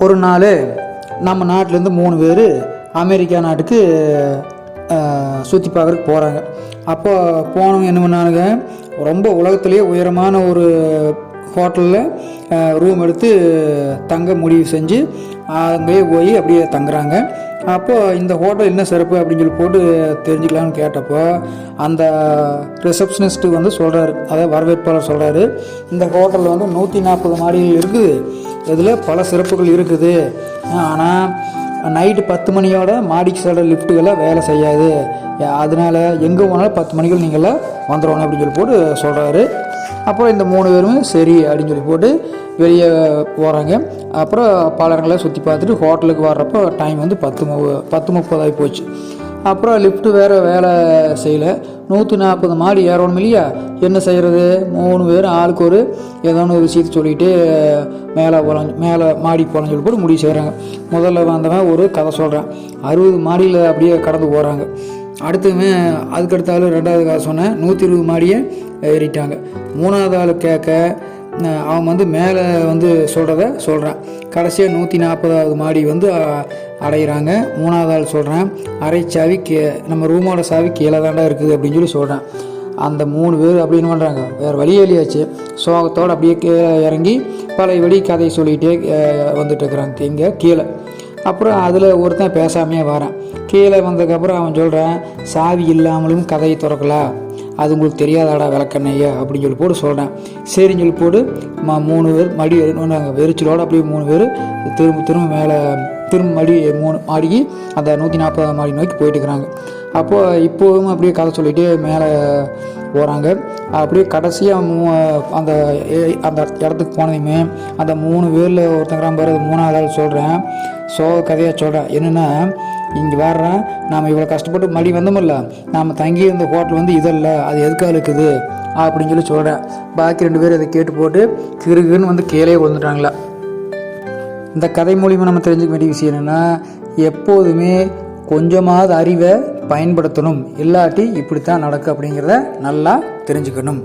ஒரு நாள் நம்ம நாட்டிலேருந்து 3 பேர் அமெரிக்கா நாட்டுக்கு சுற்றி பார்க்குறதுக்கு போகிறாங்க. அப்போ போனவங்க என்ன பண்ணானுங்க, ரொம்ப உலகத்துலேயே உயரமான ஒரு ஹோட்டலில் ரூம் எடுத்து தங்க முடிவு செஞ்சு அங்கேயே போய் அப்படியே தங்குறாங்க. அப்போது இந்த ஹோட்டல் என்ன சிறப்பு அப்படின்னு சொல்லி போட்டு தெரிஞ்சுக்கலான்னு கேட்டப்போ அந்த ரிசப்ஷனிஸ்ட்டு வந்து சொல்கிறாரு, அதாவது வரவேற்பாளர் சொல்கிறாரு, இந்த ஹோட்டலில் வந்து 140 மாடிகள் இருக்குது, இதில் பல சிறப்புகள் இருக்குது. ஆனால் நைட்டு 10 மணியோட மாடிக்கு செல்கிற லிஃப்ட்டுகள்லாம் வேலை செய்யாது, அதனால் எங்கே போனாலும் 10 மணிக்குள் நீங்களாம் வந்துடணும் அப்படின்னு சொல்லி போட்டு சொல்கிறாரு. அப்புறம் இந்த 3 பேருமே சரி அப்படின்னு சொல்லி போட்டு வெளியே போகிறாங்க. அப்புறம் பல இடங்களை சுற்றி பார்த்துட்டு ஹோட்டலுக்கு வர்றப்போ டைம் வந்து 10:30 ஆகி போச்சு. அப்புறம் லிஃப்ட்டு வேறு வேலை செய்யலை, 140 மாடி ஏறணும் இல்லையா, என்ன செய்கிறது, 3 பேர் ஆளுக்கு ஒரு ஏதோ ஒரு விஷயத்தை சொல்லிட்டு மேலே மாடி போகலான்னு சொல்லி போட்டு முடிவு செய்கிறாங்க. முதல்ல வந்தவன் ஒரு கதை சொல்கிறேன், 60 மாடியில் அப்படியே கடந்து போகிறாங்க. அடுத்தவங்க அதுக்கடுத்த ஆள் 2வது கதை சொன்னேன், 120 மாடியை ஏறிட்டாங்க. 3வது ஆள் கேட்க அவன் வந்து மேலே வந்து சொல்கிறத சொல்கிறான். கடைசியாக 140வது மாடி வந்து அடைகிறாங்க. 3வது ஆள் சொல்கிறேன், அரை சாவி நம்ம ரூமோட சாவி கீழே தாண்டா இருக்குது அப்படின்னு சொல்லி சொல்கிறேன். அந்த 3 பேர் அப்படின்னு பண்ணுறாங்க, வேறு வழி எழுதியாச்சு, சோகத்தோடு அப்படியே இறங்கி பழையபடி கதையை சொல்லிகிட்டே வந்துட்டு இருக்கிறாங்க இங்கே கீழே. அப்புறம் அதில் ஒருத்தன் பேசாமையே வரான். கீழே வந்ததுக்கப்புறம் அவன் சொல்கிறான், சாவி இல்லாமலும் கதையை திறக்கலாம், அது உங்களுக்கு தெரியாதாடா விளக்கண்ணையா அப்படின்னு சொல்லி போட்டு சொல்கிறேன். சரின்னு சொல்லி போட்டு 3 பேர் மடி நாங்கள் வெறிச்சலோடு அப்படியே 3 பேர் திரும்ப மேலே மடி 3 மாடிக்கு அந்த 140 மாடி நோக்கி போயிட்டு இருக்கிறாங்க. அப்போது இப்போவும் அப்படியே கதை சொல்லிட்டு மேலே போகிறாங்க. அப்படியே கடைசியாக அந்த இடத்துக்கு போனதையுமே அந்த 3 பேரில் ஒருத்தங்கிறான் பாரு, 3வது ஆள் சொல்கிறேன், கதையாக சொல்கிறேன். என்னென்னா, இங்கே வர்றேன், நாம் இவ்வளோ கஷ்டப்பட்டு மடி வந்தோமில்ல, நாம் தங்கி இருந்த ஹோட்டல் வந்து இதல்ல, அது எதுக்காக இருக்குது அப்படின்னு சொல்லி சொல்கிறேன். பாக்கி 2 பேர் அதை கேட்டு போட்டு கிருகுன்னு வந்து கீழே விழுந்துட்டாங்களா. இந்த கதை மூலிமா நம்ம தெரிஞ்சுக்க வேண்டிய விஷயம் என்னென்னா, எப்போதுமே கொஞ்சமாவது அறிவை பயன்படுத்தணும், இல்லாட்டி இப்படித்தான் நடக்கும் அப்படிங்கிறத நல்லா தெரிஞ்சுக்கணும்.